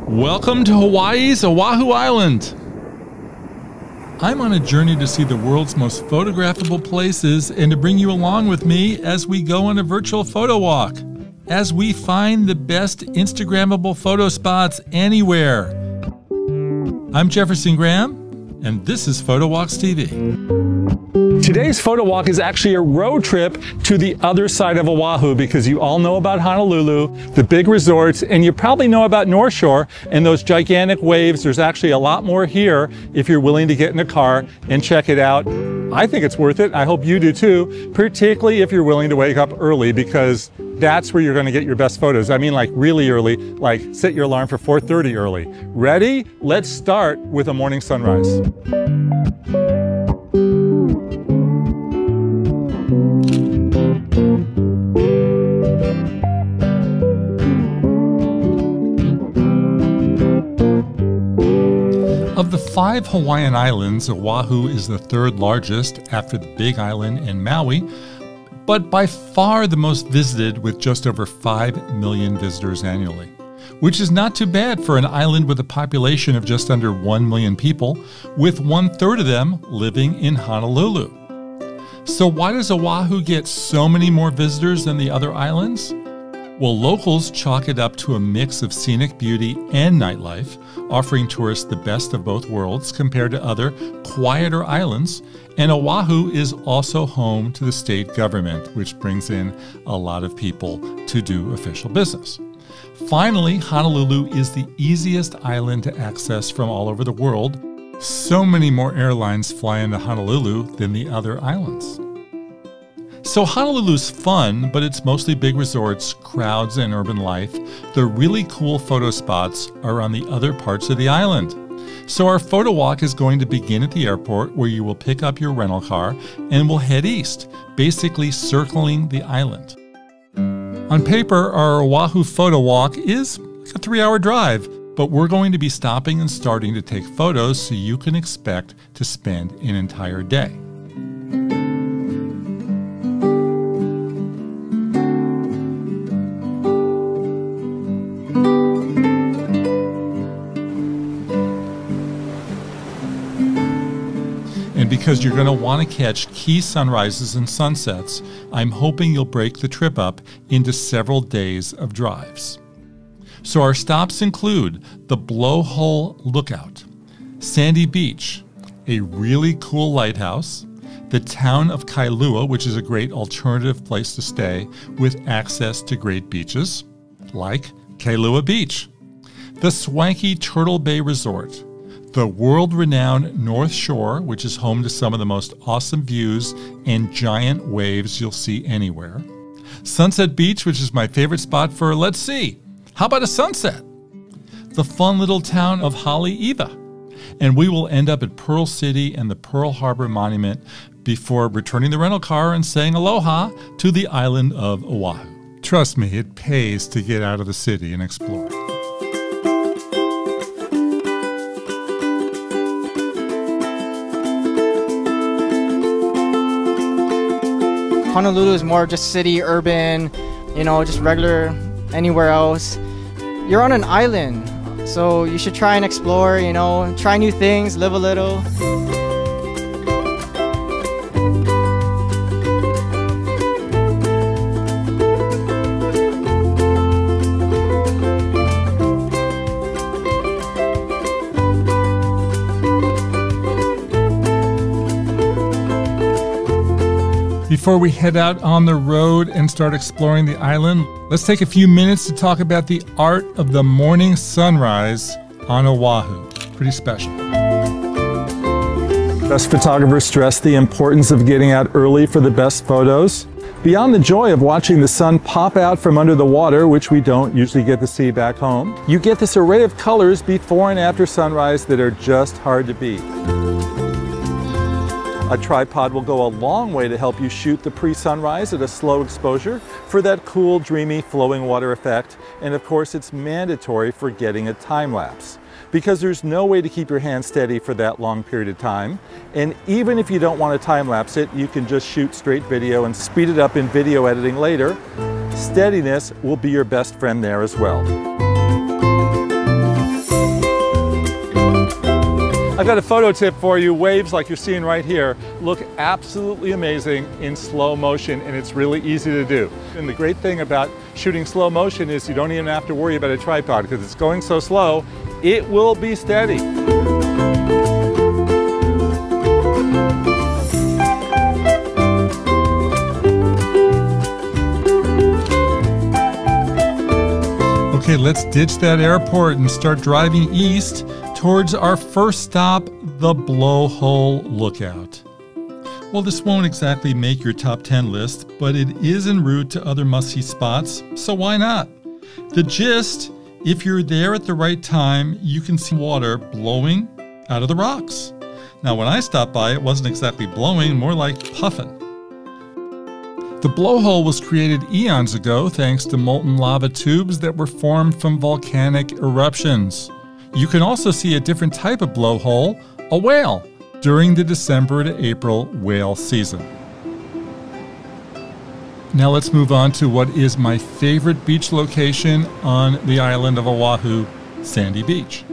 Welcome to Hawaii's Oahu Island. I'm on a journey to see the world's most photographable places and to bring you along with me as we go on a virtual photo walk, as we find the best Instagrammable photo spots anywhere. I'm Jefferson Graham, and this is PhotowalksTV. Today's photo walk is actually a road trip to the other side of Oahu because you all know about Honolulu, the big resorts, and you probably know about North Shore and those gigantic waves. There's actually a lot more here if you're willing to get in a car and check it out. I think it's worth it. I hope you do too, particularly if you're willing to wake up early because that's where you're going to get your best photos. I mean, like really early, like set your alarm for 4:30 early. Ready? Let's start with a morning sunrise. Of the 5 Hawaiian islands, Oahu is the 3rd largest after the Big Island and Maui, but by far the most visited with just over 5 million visitors annually, which is not too bad for an island with a population of just under 1 million people, with 1/3 of them living in Honolulu. So why does Oahu get so many more visitors than the other islands? Well, locals chalk it up to a mix of scenic beauty and nightlife, offering tourists the best of both worlds compared to other, quieter islands. And Oahu is also home to the state government, which brings in a lot of people to do official business. Finally, Honolulu is the easiest island to access from all over the world. So many more airlines fly into Honolulu than the other islands. So Honolulu's fun, but it's mostly big resorts, crowds, and urban life. The really cool photo spots are on the other parts of the island. So our photo walk is going to begin at the airport, where you will pick up your rental car and we'll head east, basically circling the island. On paper, our Oahu photo walk is like a 3-hour drive, but we're going to be stopping and starting to take photos so you can expect to spend an entire day. And because you're going to want to catch key sunrises and sunsets, I'm hoping you'll break the trip up into several days of drives. So our stops include the Blowhole Lookout, Sandy Beach, a really cool lighthouse, the town of Kailua, which is a great alternative place to stay with access to great beaches, like Kailua Beach, the swanky Turtle Bay Resort, the world-renowned North Shore, which is home to some of the most awesome views and giant waves you'll see anywhere, Sunset Beach, which is my favorite spot for, let's see, how about a sunset? The fun little town of Haleiwa. And we will end up at Pearl City and the Pearl Harbor Monument before returning the rental car and saying aloha to the island of Oahu. Trust me, it pays to get out of the city and explore. Honolulu is more just city, urban, you know, just regular anywhere else. You're on an island, so you should try and explore, you know, try new things, live a little. Before we head out on the road and start exploring the island, let's take a few minutes to talk about the art of the morning sunrise on Oahu. Pretty special. Best photographers stress the importance of getting out early for the best photos. Beyond the joy of watching the sun pop out from under the water, which we don't usually get to see back home, you get this array of colors before and after sunrise that are just hard to beat. A tripod will go a long way to help you shoot the pre-sunrise at a slow exposure for that cool, dreamy, flowing water effect. And of course, it's mandatory for getting a time lapse because there's no way to keep your hand steady for that long period of time. And even if you don't want to time lapse it, you can just shoot straight video and speed it up in video editing later. Steadiness will be your best friend there as well. I've got a photo tip for you. Waves like you're seeing right here look absolutely amazing in slow motion, and it's really easy to do. And the great thing about shooting slow motion is you don't even have to worry about a tripod because it's going so slow, it will be steady. Okay, let's ditch that airport and start driving east towards our first stop, the Blowhole Lookout. Well, this won't exactly make your top 10 list, but it is en route to other must-see spots, so why not? The gist, if you're there at the right time, you can see water blowing out of the rocks. Now, when I stopped by, it wasn't exactly blowing, more like puffing. The blowhole was created eons ago thanks to molten lava tubes that were formed from volcanic eruptions. You can also see a different type of blowhole, a whale, during the December to April whale season. Now let's move on to what is my favorite beach location on the island of Oahu, Sandy Beach.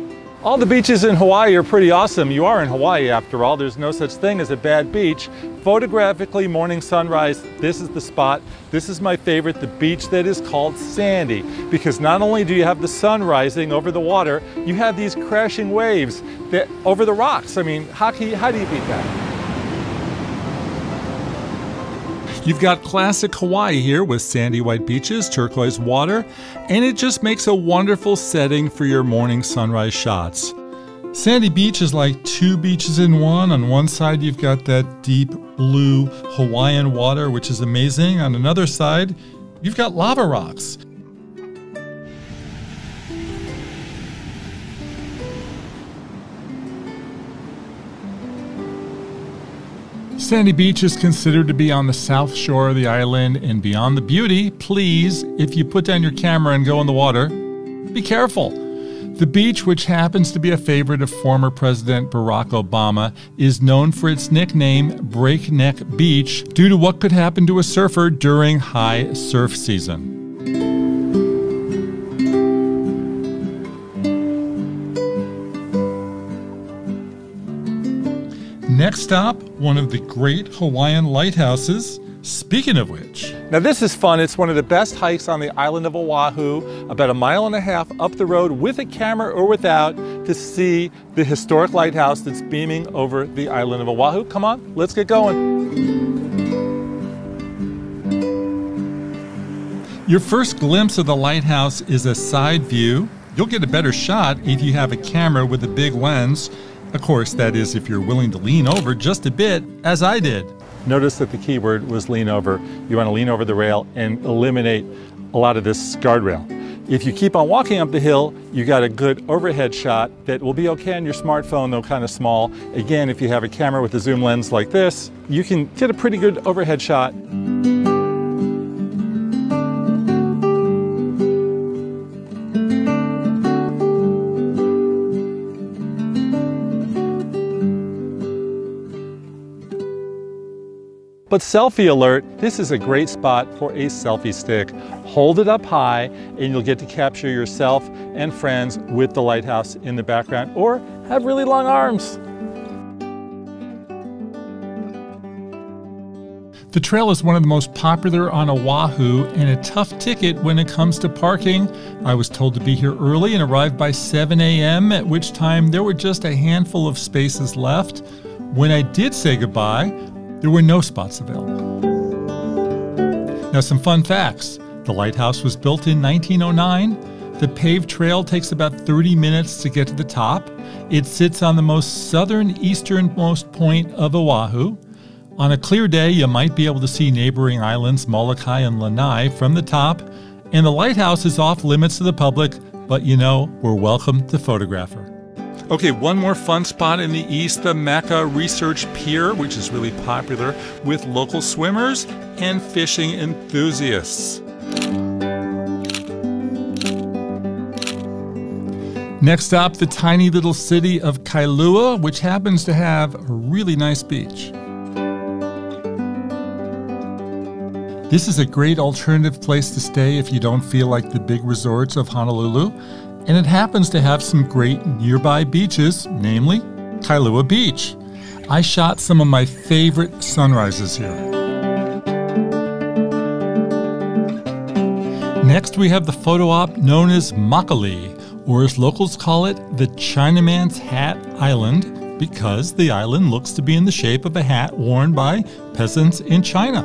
All the beaches in Hawaii are pretty awesome. You are in Hawaii after all. There's no such thing as a bad beach. Photographically, morning sunrise, this is the spot. This is my favorite, the beach that is called Sandy, because not only do you have the sun rising over the water, you have these crashing waves that over the rocks. I mean, how do you beat that? You've got classic Hawaii here with sandy white beaches, turquoise water, and it just makes a wonderful setting for your morning sunrise shots. Sandy Beach is like two beaches in one. On one side, you've got that deep blue Hawaiian water, which is amazing. On another side, you've got lava rocks. Sandy Beach is considered to be on the south shore of the island, and beyond the beauty, please, if you put down your camera and go in the water, be careful. The beach, which happens to be a favorite of former President Barack Obama, is known for its nickname Breakneck Beach due to what could happen to a surfer during high surf season. Next stop, one of the great Hawaiian lighthouses, speaking of which. Now this is fun. It's one of the best hikes on the island of Oahu, about 1.5 miles up the road with a camera or without to see the historic lighthouse that's beaming over the island of Oahu. Come on, let's get going. Your first glimpse of the lighthouse is a side view. You'll get a better shot if you have a camera with a big lens. Of course, that is if you're willing to lean over just a bit, as I did. Notice that the key word was lean over. You want to lean over the rail and eliminate a lot of this guardrail. If you keep on walking up the hill, you got a good overhead shot that will be okay on your smartphone, though kind of small. Again, if you have a camera with a zoom lens like this, you can get a pretty good overhead shot. But selfie alert, this is a great spot for a selfie stick. Hold it up high and you'll get to capture yourself and friends with the lighthouse in the background, or have really long arms. The trail is one of the most popular on Oahu and a tough ticket when it comes to parking. I was told to be here early and arrived by 7 a.m., at which time there were just a handful of spaces left. When I did say goodbye, there were no spots available. Now, some fun facts. The lighthouse was built in 1909. The paved trail takes about 30 minutes to get to the top. It sits on the most easternmost point of Oahu. On a clear day, you might be able to see neighboring islands Molokai and Lanai from the top. And the lighthouse is off limits to the public, but you know, we're welcome to photograph her. Okay, one more fun spot in the east, the Maka Research Pier, which is really popular with local swimmers and fishing enthusiasts. Next stop, the tiny little city of Kailua, which happens to have a really nice beach. This is a great alternative place to stay if you don't feel like the big resorts of Honolulu. And it happens to have some great nearby beaches, namely Kailua Beach. I shot some of my favorite sunrises here. Next, we have the photo op known as Makali, or as locals call it, the Chinaman's Hat Island, because the island looks to be in the shape of a hat worn by peasants in China.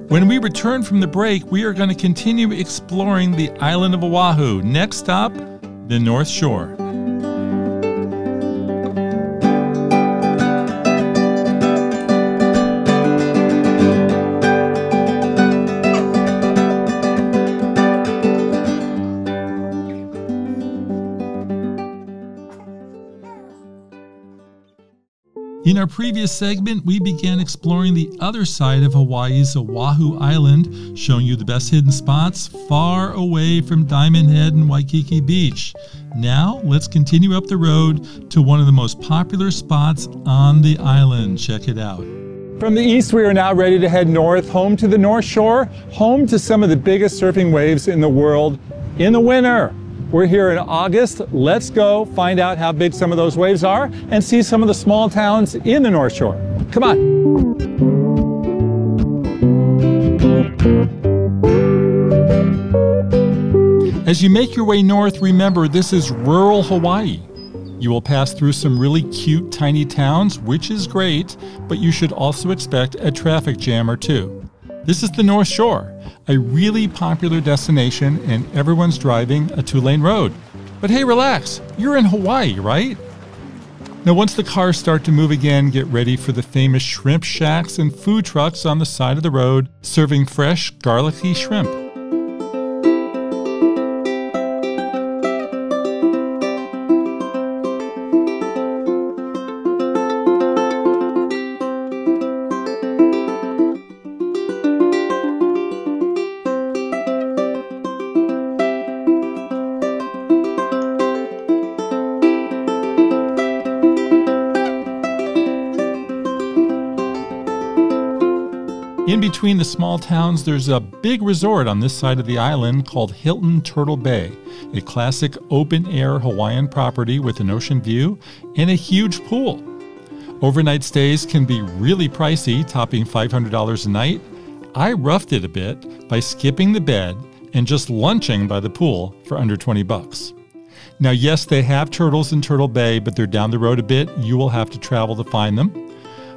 When we return from the break, we are going to continue exploring the island of Oahu. Next stop, the North Shore. In our previous segment, we began exploring the other side of Hawaii's Oahu Island, showing you the best hidden spots far away from Diamond Head and Waikiki Beach. Now, let's continue up the road to one of the most popular spots on the island. Check it out. From the east, we are now ready to head north, home to the North Shore, home to some of the biggest surfing waves in the world in the winter. We're here in August. Let's go find out how big some of those waves are and see some of the small towns in the North Shore. Come on. As you make your way north, remember this is rural Hawaii. You will pass through some really cute tiny towns, which is great, but you should also expect a traffic jam or two. This is the North Shore, a really popular destination, and everyone's driving a two-lane road. But hey, relax, you're in Hawaii, right? Now, once the cars start to move again, get ready for the famous shrimp shacks and food trucks on the side of the road, serving fresh, garlicky shrimp. In between the small towns, there's a big resort on this side of the island called Hilton Turtle Bay, a classic open-air Hawaiian property with an ocean view and a huge pool. Overnight stays can be really pricey, topping $500 a night. I roughed it a bit by skipping the bed and just lunching by the pool for under 20 bucks. Now, yes, they have turtles in Turtle Bay, but they're down the road a bit. You will have to travel to find them.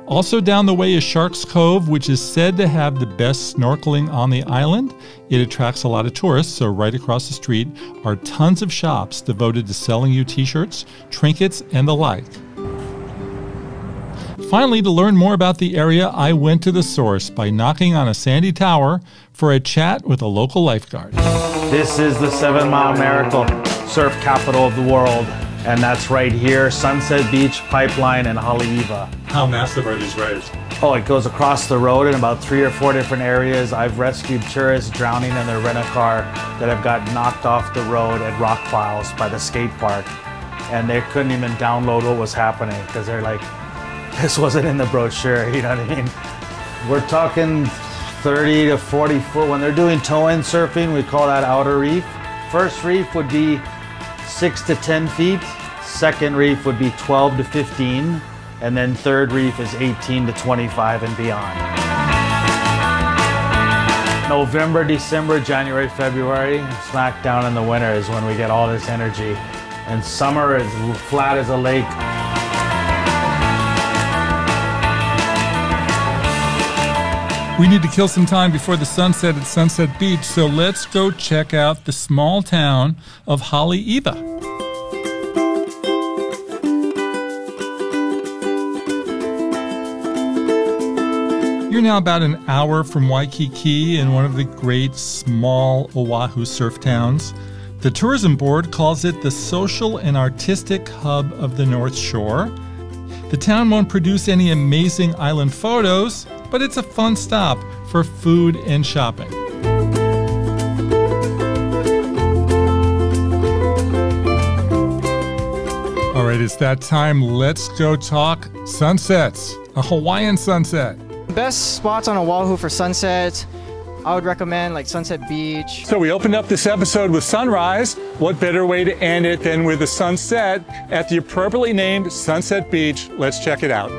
Also down the way is Sharks Cove, which is said to have the best snorkeling on the island. It attracts a lot of tourists, so right across the street are tons of shops devoted to selling you t-shirts, trinkets, and the like. Finally, to learn more about the area, I went to the source by knocking on a sandy tower for a chat with a local lifeguard. This is the 7 Mile Miracle, surf capital of the world. And that's right here, Sunset Beach, Pipeline, and Haleiwa. How massive are these waves? Oh, it goes across the road in about 3 or 4 different areas. I've rescued tourists drowning in their rent-a-car that have got knocked off the road at rock piles by the skate park. And they couldn't even download what was happening because they're like, this wasn't in the brochure, you know what I mean? We're talking 30 to 40 foot. When they're doing toe-in surfing, we call that outer reef. First reef would be 6 to 10 feet. Second reef would be 12 to 15. And then third reef is 18 to 25 and beyond. November, December, January, February, smack down in the winter is when we get all this energy. And summer is flat as a lake. We need to kill some time before the sunset at Sunset Beach, so let's go check out the small town of Haleiwa. You're now about an hour from Waikiki in one of the great small Oahu surf towns. The tourism board calls it the social and artistic hub of the North Shore. The town won't produce any amazing island photos, but it's a fun stop for food and shopping. All right, it's that time. Let's go talk sunsets. A Hawaiian sunset. best spots on Oahu for sunsets, I would recommend like Sunset Beach. So we opened up this episode with sunrise. What better way to end it than with a sunset at the appropriately named Sunset Beach? Let's check it out.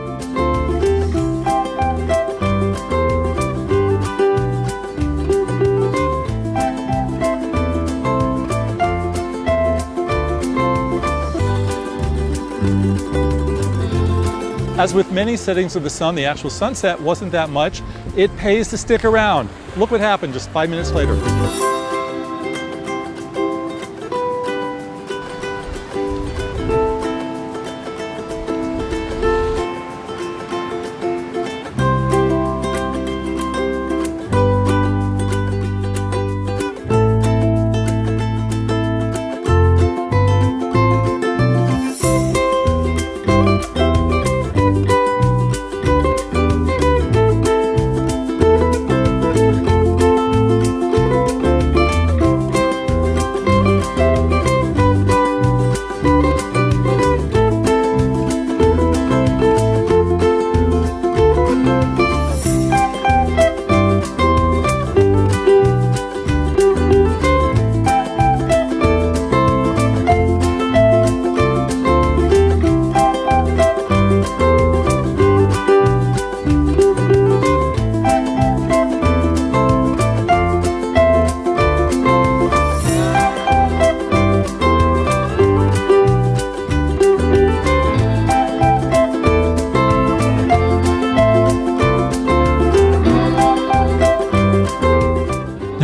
As with many settings of the sun, the actual sunset wasn't that much. It pays to stick around. Look what happened just 5 minutes later.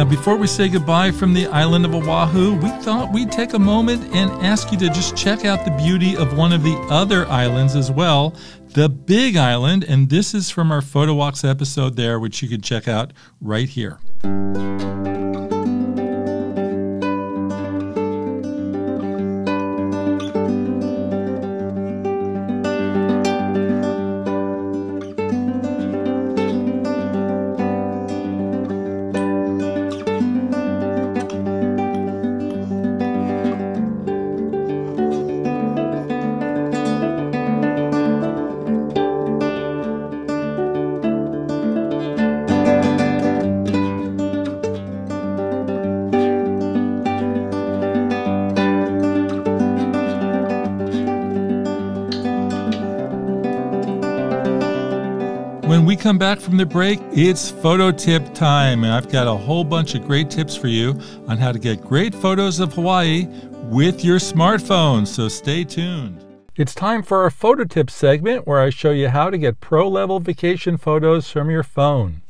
Before we say goodbye from the island of Oahu, we thought we'd take a moment and ask you to just check out the beauty of one of the other islands as well, the Big Island, and this is from our Photowalks episode there, which you can check out right here. When we come back from the break, it's photo tip time, and I've got a whole bunch of great tips for you on how to get great photos of Hawaii with your smartphone, so stay tuned. It's time for our photo tips segment where I show you how to get pro-level vacation photos from your phone.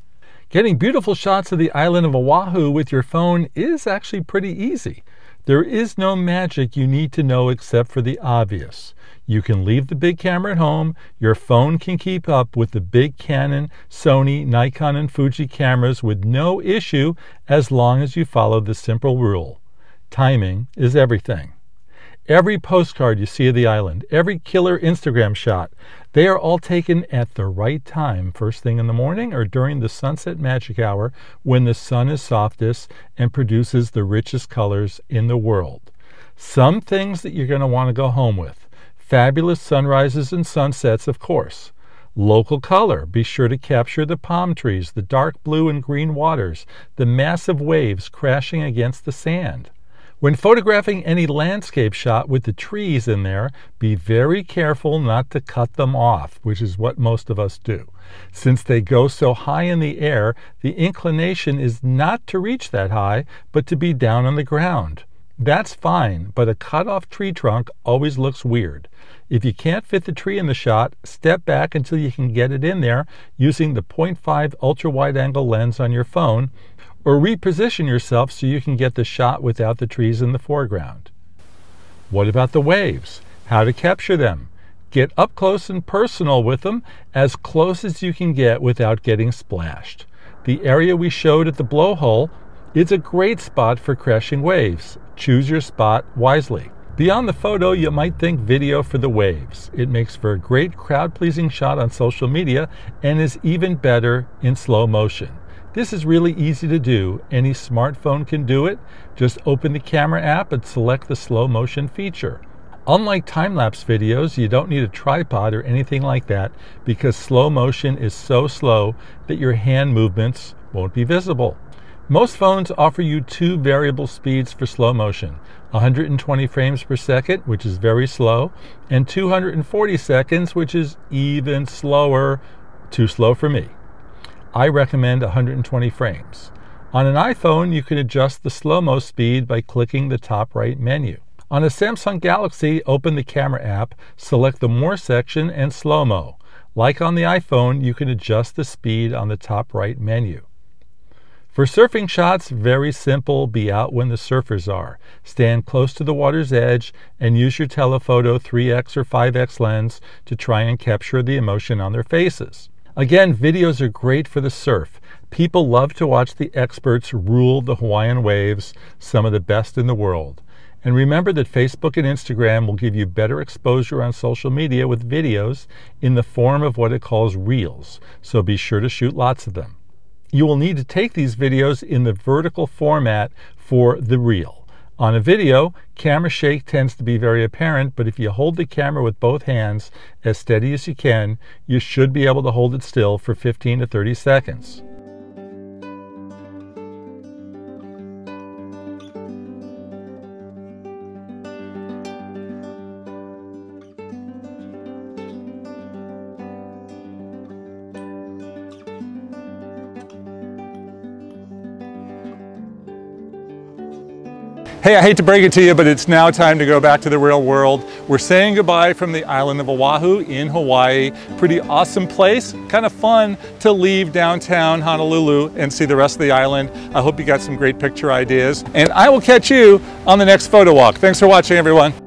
Getting beautiful shots of the island of Oahu with your phone is actually pretty easy. There is no magic you need to know except for the obvious. You can leave the big camera at home. Your phone can keep up with the big Canon, Sony, Nikon, and Fuji cameras with no issue as long as you follow the simple rule. Timing is everything. Every postcard you see of the island, every killer Instagram shot, they are all taken at the right time, first thing in the morning or during the sunset magic hour when the sun is softest and produces the richest colors in the world. Some things that you're going to want to go home with. Fabulous sunrises and sunsets, of course. Local color. Be sure to capture the palm trees, the dark blue and green waters, the massive waves crashing against the sand. When photographing any landscape shot with the trees in there, be very careful not to cut them off, which is what most of us do. Since they go so high in the air, the inclination is not to reach that high, but to be down on the ground. That's fine, but a cut-off tree trunk always looks weird. If you can't fit the tree in the shot, step back until you can get it in there using the 0.5 ultra-wide-angle lens on your phone, or reposition yourself so you can get the shot without the trees in the foreground. What about the waves? How to capture them? Get up close and personal with them, as close as you can get without getting splashed. The area we showed at the Blowhole is a great spot for crashing waves. Choose your spot wisely. Beyond the photo, you might think video for the waves. It makes for a great crowd-pleasing shot on social media and is even better in slow motion. This is really easy to do. Any smartphone can do it. Just open the camera app and select the slow motion feature. Unlike time-lapse videos, you don't need a tripod or anything like that because slow motion is so slow that your hand movements won't be visible. Most phones offer you 2 variable speeds for slow motion, 120 frames per second, which is very slow, and 240 seconds, which is even slower, too slow for me. I recommend 120 frames. On an iPhone, you can adjust the slow-mo speed by clicking the top right menu. On a Samsung Galaxy, open the Camera app, select the More section and Slow-mo. Like on the iPhone, you can adjust the speed on the top right menu. For surfing shots, very simple, be out when the surfers are. Stand close to the water's edge and use your telephoto 3x or 5x lens to try and capture the emotion on their faces. Again, videos are great for the surf. People love to watch the experts rule the Hawaiian waves, some of the best in the world. And remember that Facebook and Instagram will give you better exposure on social media with videos in the form of what it calls reels, so be sure to shoot lots of them. You will need to take these videos in the vertical format for the reel. On a video, camera shake tends to be very apparent, but if you hold the camera with both hands as steady as you can, you should be able to hold it still for 15 to 30 seconds. Hey, I hate to break it to you, but it's now time to go back to the real world. We're saying goodbye from the island of Oahu in Hawaii. Pretty awesome place. Kind of fun to leave downtown Honolulu and see the rest of the island. I hope you got some great picture ideas. And I will catch you on the next photo walk. Thanks for watching, everyone.